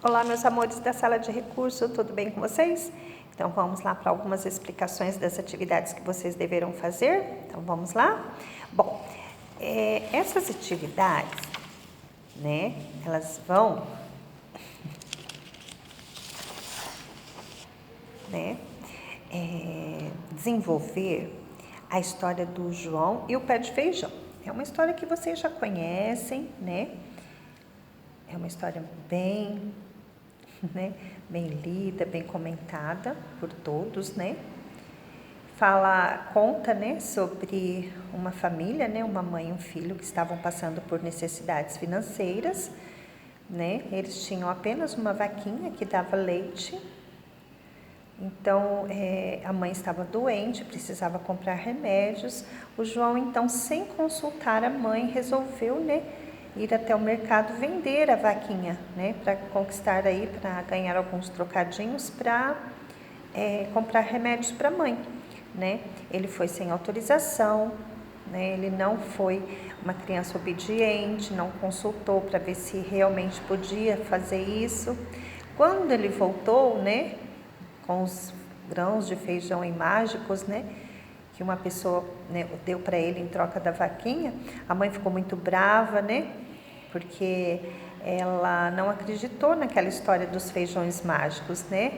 Olá, meus amores da sala de recurso, tudo bem com vocês? Então, vamos lá para algumas explicações das atividades que vocês deverão fazer. Então, vamos lá? Bom, essas atividades, né, elas vão, né, desenvolver a história do João e o pé de feijão. É uma história que vocês já conhecem, né? É uma história bem lida, bem comentada por todos, né? Conta, né, sobre uma família, né, uma mãe e um filho que estavam passando por necessidades financeiras, né? Eles tinham apenas uma vaquinha que dava leite. Então, a mãe estava doente, precisava comprar remédios. O João, então, sem consultar a mãe, resolveu, né, ir até o mercado vender a vaquinha, né, para conquistar aí, para ganhar alguns trocadinhos para comprar remédios para a mãe, né. Ele foi sem autorização, né, ele não foi uma criança obediente, não consultou para ver se realmente podia fazer isso. Quando ele voltou, né, com os grãos de feijão mágicos, né, que uma pessoa, né, deu para ele em troca da vaquinha, a mãe ficou muito brava, né, porque ela não acreditou naquela história dos feijões mágicos, né.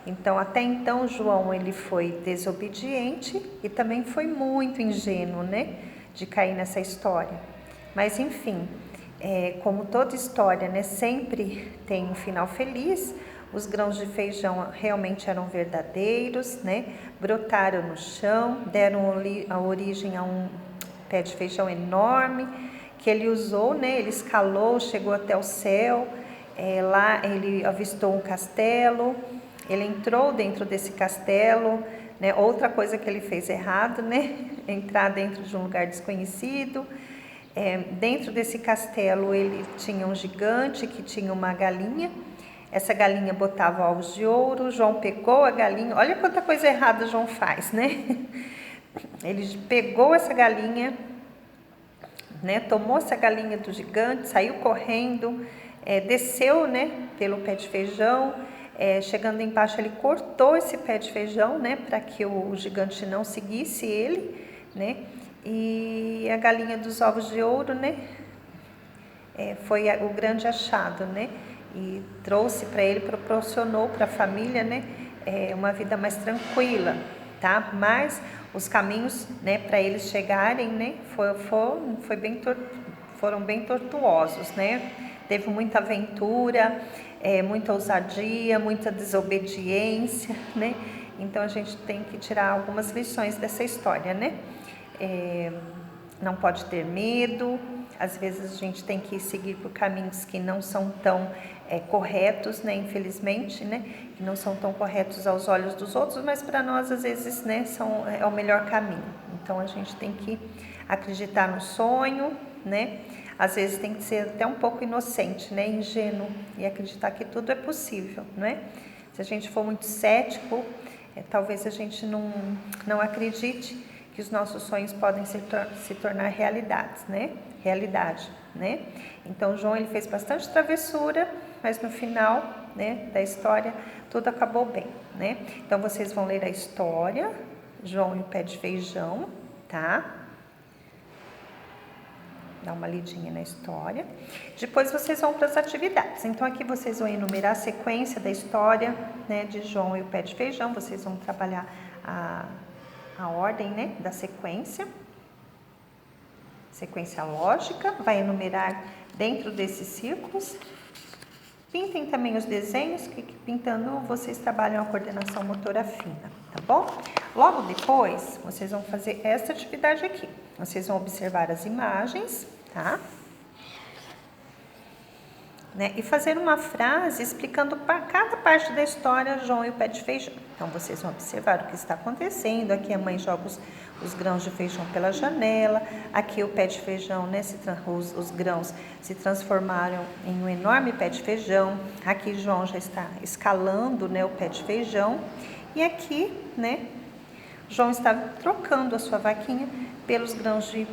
Então, até então, João, ele foi desobediente e também foi muito ingênuo, né, de cair nessa história. Mas, enfim, como toda história, né, sempre tem um final feliz. Os grãos de feijão realmente eram verdadeiros, né? Brotaram no chão, deram a origem a um pé de feijão enorme que ele usou, né? Ele escalou, chegou até o céu. Lá ele avistou um castelo. Ele entrou dentro desse castelo, né? Outra coisa que ele fez errado, né? Entrar dentro de um lugar desconhecido. Dentro desse castelo ele tinha um gigante que tinha uma galinha. Essa galinha botava ovos de ouro. João pegou a galinha. Olha quanta coisa errada João faz, né? Ele pegou essa galinha, né? Tomou essa galinha do gigante, saiu correndo, desceu, né, pelo pé de feijão. Chegando embaixo, ele cortou esse pé de feijão, né, para que o gigante não seguisse ele, né? E a galinha dos ovos de ouro, né, foi o grande achado, né? E trouxe para ele, proporcionou para a família, né, uma vida mais tranquila, tá? Mas os caminhos, né, para eles chegarem, né, foram bem tortuosos, né? Teve muita aventura, muita ousadia, muita desobediência, né? Então a gente tem que tirar algumas lições dessa história, né? Não pode ter medo. Às vezes a gente tem que seguir por caminhos que não são tão corretos, né, infelizmente, né, que não são tão corretos aos olhos dos outros, mas para nós às vezes, né, é o melhor caminho. Então a gente tem que acreditar no sonho, né, às vezes tem que ser até um pouco inocente, né, ingênuo, e acreditar que tudo é possível, né. Se a gente for muito cético, talvez a gente não acredite que os nossos sonhos podem se tornar realidade, né? Então, João, ele fez bastante travessura, mas no final, né, da história, tudo acabou bem, né? Então, vocês vão ler a história, João e o pé de feijão, tá? Dá uma lidinha na história. Depois vocês vão para as atividades. Então, aqui vocês vão enumerar a sequência da história, né, de João e o pé de feijão. Vocês vão trabalhar a ordem, né, da sequência lógica, vai enumerar dentro desses círculos. Pintem também os desenhos, que pintando vocês trabalham a coordenação motora fina, tá bom? Logo depois, vocês vão fazer essa atividade aqui. Vocês vão observar as imagens, tá? Né? E fazer uma frase explicando para cada parte da história João e o pé de feijão. Então, vocês vão observar o que está acontecendo. Aqui a mãe joga os grãos de feijão pela janela. Aqui o pé de feijão, né, os grãos se transformaram em um enorme pé de feijão. Aqui João já está escalando, né, o pé de feijão. E aqui, né, João está trocando a sua vaquinha pelos grãos de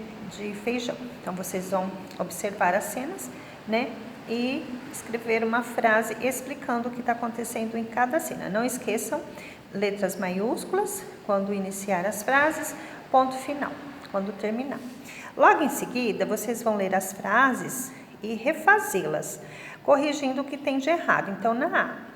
feijão. Então, vocês vão observar as cenas, né, e escrever uma frase explicando o que está acontecendo em cada cena. Não esqueçam, letras maiúsculas quando iniciar as frases, ponto final, quando terminar. Logo em seguida, vocês vão ler as frases e refazê-las, corrigindo o que tem de errado. Então, na A,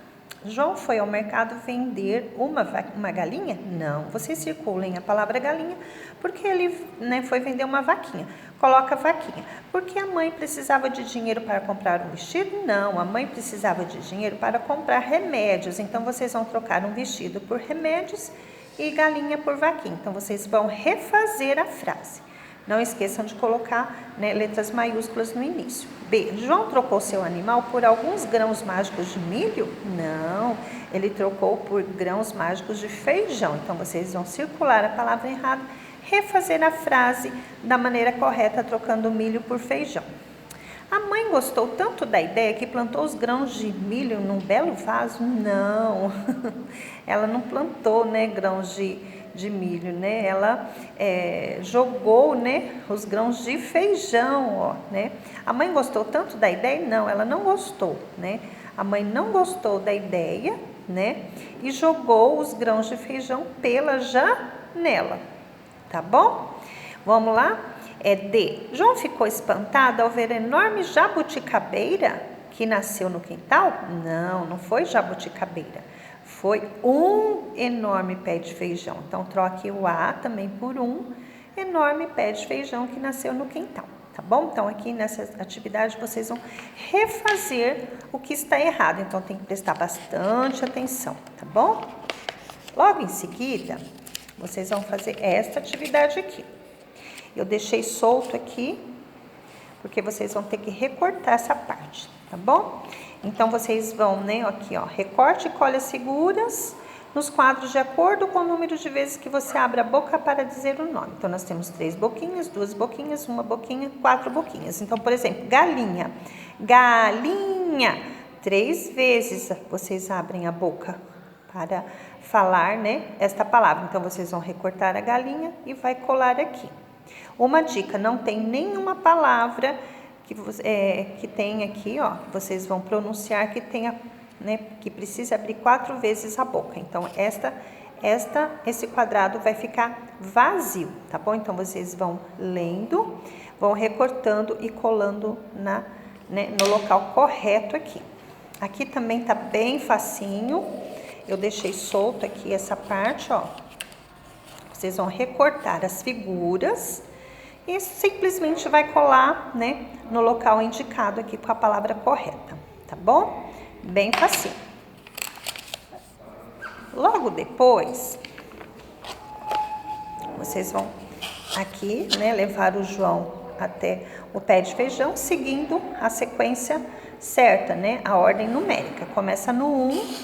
João foi ao mercado vender uma galinha? Não, vocês circulem a palavra galinha, porque ele, né, foi vender uma vaquinha. Coloca vaquinha. Porque a mãe precisava de dinheiro para comprar um vestido? Não, a mãe precisava de dinheiro para comprar remédios. Então, vocês vão trocar um vestido por remédios e galinha por vaquinha. Então, vocês vão refazer a frase. Não esqueçam de colocar, né, letras maiúsculas no início. B. João trocou seu animal por alguns grãos mágicos de milho? Não, ele trocou por grãos mágicos de feijão. Então, vocês vão circular a palavra errada, refazer a frase da maneira correta, trocando milho por feijão. A mãe gostou tanto da ideia que plantou os grãos de milho num belo vaso? Não, ela não plantou, né, grãos de milho, né? Ela jogou, né, os grãos de feijão, ó, né? A mãe gostou tanto da ideia? Não, ela não gostou, né? A mãe não gostou da ideia, né? E jogou os grãos de feijão pela janela, tá bom? Vamos lá? D. João ficou espantado ao ver a enorme jabuticabeira que nasceu no quintal? Não, não foi jabuticabeira. Foi um enorme pé de feijão. Então, troque o A também por um enorme pé de feijão que nasceu no quintal, tá bom? Então, aqui nessa atividade, vocês vão refazer o que está errado. Então, tem que prestar bastante atenção, tá bom? Logo em seguida, vocês vão fazer esta atividade aqui. Eu deixei solto aqui, porque vocês vão ter que recortar essa parte, tá bom? Então, vocês vão, né, aqui, ó, recorte e colhe as figuras nos quadros de acordo com o número de vezes que você abre a boca para dizer o nome. Então, nós temos 3 boquinhas, 2 boquinhas, 1 boquinha, 4 boquinhas. Então, por exemplo, galinha, galinha. 3 vezes vocês abrem a boca para falar, né, esta palavra. Então, vocês vão recortar a galinha e vai colar aqui. Uma dica, não tem nenhuma palavra que tem aqui, ó, vocês vão pronunciar que tenha, né, que precisa abrir 4 vezes a boca. Então, esse quadrado vai ficar vazio, tá bom? Então, vocês vão lendo, vão recortando e colando no local correto aqui. Aqui também tá bem facinho, eu deixei solto aqui essa parte, ó. Vocês vão recortar as figuras e simplesmente vai colar, né, no local indicado aqui com a palavra correta, tá bom? Bem facinho. Logo depois, vocês vão aqui, né, levar o João até o pé de feijão, seguindo a sequência certa, né, a ordem numérica. Começa no 1,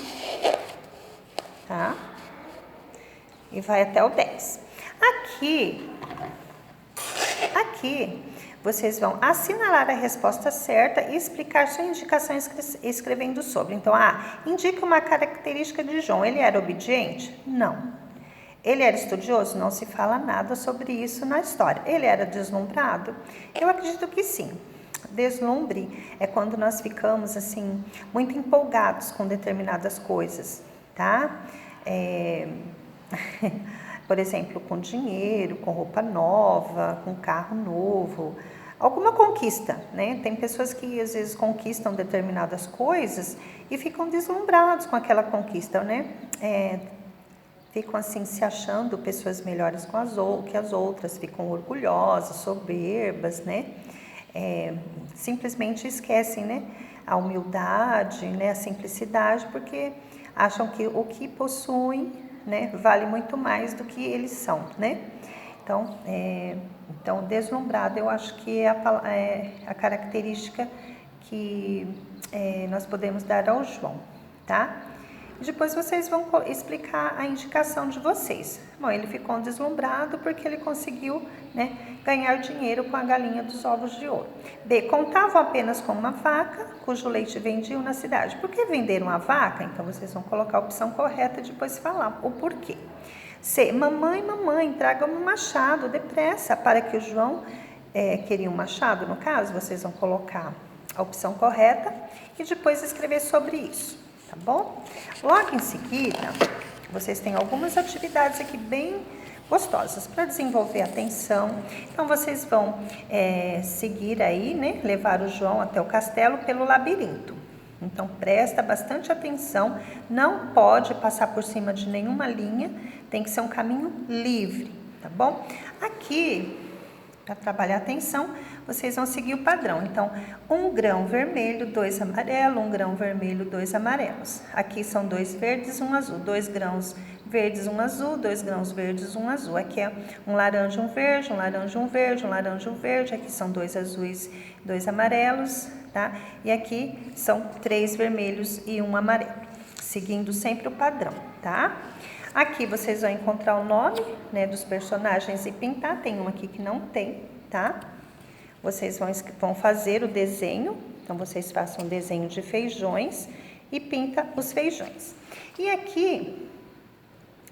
tá? E vai até o 10. Aqui, vocês vão assinalar a resposta certa e explicar sua indicação escrevendo sobre. Então, indica uma característica de João. Ele era obediente? Não. Ele era estudioso? Não se fala nada sobre isso na história. Ele era deslumbrado? Eu acredito que sim. Deslumbre é quando nós ficamos, assim, muito empolgados com determinadas coisas, tá? Por exemplo, com dinheiro, com roupa nova, com carro novo, alguma conquista, né? Tem pessoas que às vezes conquistam determinadas coisas e ficam deslumbrados com aquela conquista, né? Ficam assim se achando pessoas melhores que as outras, ficam orgulhosas, soberbas, né? Simplesmente esquecem, né, a humildade, né, a simplicidade, porque acham que o que possuem, né, vale muito mais do que eles são, né? Então, deslumbrado eu acho que é a característica que nós podemos dar ao João, tá? Depois vocês vão explicar a indicação de vocês. Bom, ele ficou deslumbrado porque ele conseguiu, né, ganhar dinheiro com a galinha dos ovos de ouro. B, contavam apenas com uma vaca, cujo leite vendiam na cidade. Por que venderam a vaca? Então, vocês vão colocar a opção correta e depois falar o porquê. C, mamãe, traga um machado depressa, para que o João queria um machado, no caso, vocês vão colocar a opção correta e depois escrever sobre isso, tá bom? Logo em seguida, vocês têm algumas atividades aqui bem gostosas para desenvolver a atenção. Então, vocês vão seguir aí, né? Levar o João até o castelo pelo labirinto. Então, presta bastante atenção, não pode passar por cima de nenhuma linha, tem que ser um caminho livre, tá bom? Aqui, para trabalhar a atenção, vocês vão seguir o padrão. Então, 1 grão vermelho, 2 amarelo, 1 grão vermelho, 2 amarelos. Aqui são 2 verdes, 1 azul. 2 grãos verdes, 1 azul, 2 grãos verdes, 1 azul. Aqui é um laranja, um verde, um laranja, um verde, um laranja, um verde. Aqui são 2 azuis, 2 amarelos, tá? E aqui são 3 vermelhos e 1 amarelo, seguindo sempre o padrão, tá? Aqui vocês vão encontrar o nome, né, dos personagens e pintar. Tem um aqui que não tem, tá? Vocês vão fazer o desenho. Então, vocês façam um desenho de feijões e pinta os feijões. E aqui,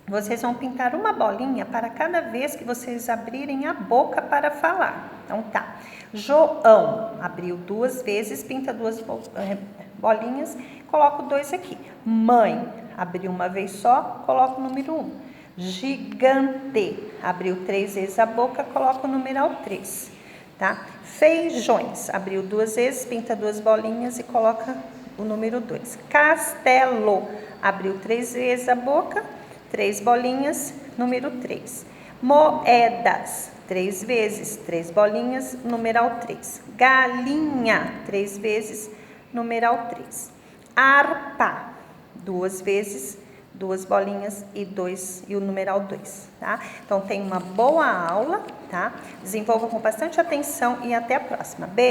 vocês vão pintar uma bolinha para cada vez que vocês abrirem a boca para falar. Então, tá. João abriu 2 vezes, pinta 2 bolinhas, coloco 2 aqui. Mãe abriu uma vez só, coloco o número 1. Gigante abriu 3 vezes a boca, coloco o numeral 3. Tá? Feijões abriu 2 vezes, pinta 2 bolinhas e coloca o número 2. Castelo abriu 3 vezes a boca, 3 bolinhas, número 3. Moedas 3 vezes, 3 bolinhas, numeral 3. Galinha 3 vezes, numeral 3. Harpa 2 vezes, 2 bolinhas e o numeral 2, tá? Então, tem uma boa aula, tá? Desenvolva com bastante atenção e até a próxima. Beijo!